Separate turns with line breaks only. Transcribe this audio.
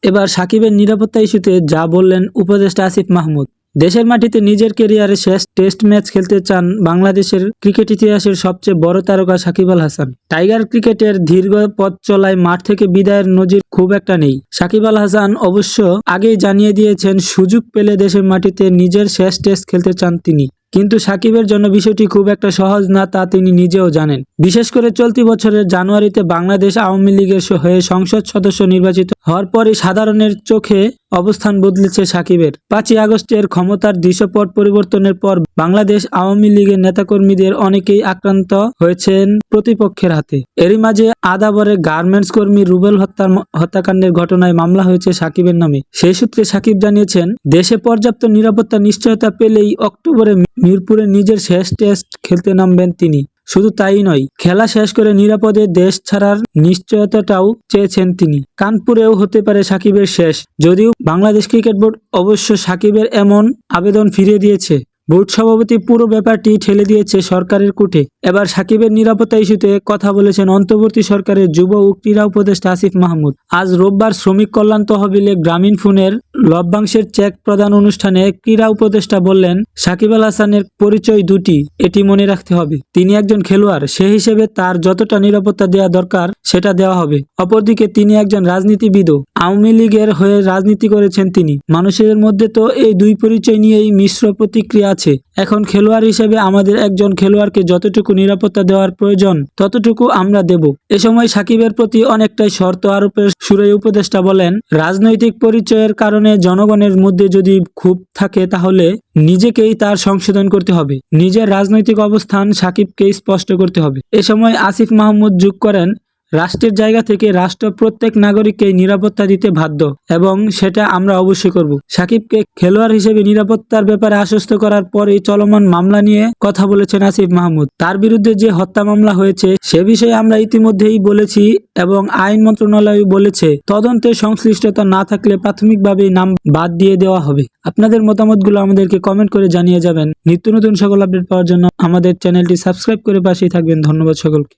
এবার সাকিবের নিরাপত্তা ইস্যুতে যা বললেন উপদেষ্টা আসিফ মাহমুদ। দেশের মাটিতে নিজের ক্যারিয়ারে শেষ টেস্ট ম্যাচ খেলতে চান বাংলাদেশের ক্রিকেট ইতিহাসের সবচেয়ে বড় তারকা সাকিব আল হাসান। টাইগার ক্রিকেটের দীর্ঘ পথ চলায় মাঠ থেকে বিদায়ের নজির খুব একটা নেই। সাকিব আল হাসান অবশ্য আগেই জানিয়ে দিয়েছেন সুযোগ পেলে দেশের মাটিতে নিজের শেষ টেস্ট খেলতে চান তিনি। কিন্তু সাকিবের জন্য বিষয়টি খুব একটা সহজ না তা তিনি নিজেও জানেন। বিশেষ করে চলতি বছরের জানুয়ারিতে বাংলাদেশ আওয়ামী লীগের হয়ে সংসদ সদস্য নির্বাচিত হওয়ার পরই সাধারণের চোখে অবস্থান বদলেছে সাকিবের। 5ই আগস্টের ক্ষমতার দৃশ্যপট পরিবর্তনের পর বাংলাদেশ আওয়ামী লীগের নেতাকর্মীদের অনেকেই আক্রান্ত হয়েছেন প্রতিপক্ষের হাতে। এরই মাঝে আদাবরে গার্মেন্টস কর্মী রুবেল হত্যাকাণ্ডের ঘটনায় মামলা হয়েছে সাকিবের নামে। সেই সূত্রে সাকিব জানিয়েছেন, দেশে পর্যাপ্ত নিরাপত্তা নিশ্চয়তা পেলেই অক্টোবরে মিরপুরে নিজের শেষ টেস্ট খেলতে নামবেন তিনি। শুধু তাই নয়, খেলা শেষ করে নিরাপদে দেশ ছাড়ার নিশ্চয়তাটাও চেয়েছেন তিনি। কানপুরেও হতে পারে সাকিবের শেষ, যদিও বাংলাদেশ ক্রিকেট বোর্ড অবশ্য সাকিবের এমন আবেদন ফিরিয়ে দিয়েছে। বোর্ড সভাপতি পুরো ব্যাপারটি ঠেলে দিয়েছে সরকারের কোর্টে। এবার সাকিবের নিরাপত্তা ইস্যুতে কথা বলেছেন অন্তর্বর্তী সরকারের যুব ও ক্রীড়া উপদেষ্টা আসিফ মাহমুদ। আজ রোববার শ্রমিক কল্যাণ তহবিলে গ্রামীণ ফোনের লভ্যাংশের চেক প্রদান অনুষ্ঠানে ক্রীড়া উপদেষ্টা বললেন, সাকিব আল হাসানের পরিচয় দুটি, এটি মনে রাখতে হবে। তিনি একজন খেলোয়াড়, সে হিসেবে তার যতটা নিরাপত্তা দেওয়া দরকার সেটা দেওয়া হবে। অপরদিকে তিনি একজন রাজনীতিবিদও, আওয়ামী লীগের হয়ে রাজনীতি করেছেন তিনি। মানুষের মধ্যে তো এই দুই পরিচয় নিয়েই মিশ্র প্রতিক্রিয়া আছে। এখন খেলোয়াড় হিসেবে আমাদের একজন খেলোয়াড়কে যতটুকু নিরাপত্তা দেওয়ার প্রয়োজন ততটুকু আমরা দেব। এ সময় সাকিবের প্রতি অনেকটাই শর্ত আরোপের সুরে উপদেষ্টা বলেন, রাজনৈতিক পরিচয়ের কারণে জনগণের মধ্যে যদি ক্ষোভ থাকে তাহলে নিজেকেই তার সংশোধন করতে হবে। নিজের রাজনৈতিক অবস্থান সাকিবকেই স্পষ্ট করতে হবে। এ সময় আসিফ মাহমুদ যোগ করেন, রাষ্ট্রের জায়গা থেকে রাষ্ট্র প্রত্যেক নাগরিককে নিরাপত্তা দিতে বাধ্য এবং সেটা আমরা অবশ্যই করব। সাকিবকে খেলোয়াড় হিসেবে নিরাপত্তার ব্যাপারে আশ্বস্ত করার পরেই চলমান মামলা নিয়ে কথা বলেছেন আসিফ মাহমুদ। তার বিরুদ্ধে যে হত্যা মামলা হয়েছে সে বিষয়ে আমরা ইতিমধ্যেই বলেছি এবং আইন মন্ত্রণালয় বলেছে তদন্তে সংশ্লিষ্টতা না থাকলে প্রাথমিকভাবেই নাম বাদ দিয়ে দেওয়া হবে। আপনাদের মতামতগুলো আমাদেরকে কমেন্ট করে জানিয়ে যাবেন। নিত্য নতুন সকল আপডেট পাওয়ার জন্য আমাদের চ্যানেলটি সাবস্ক্রাইব করে পাশেই থাকবেন। ধন্যবাদ সকলকে।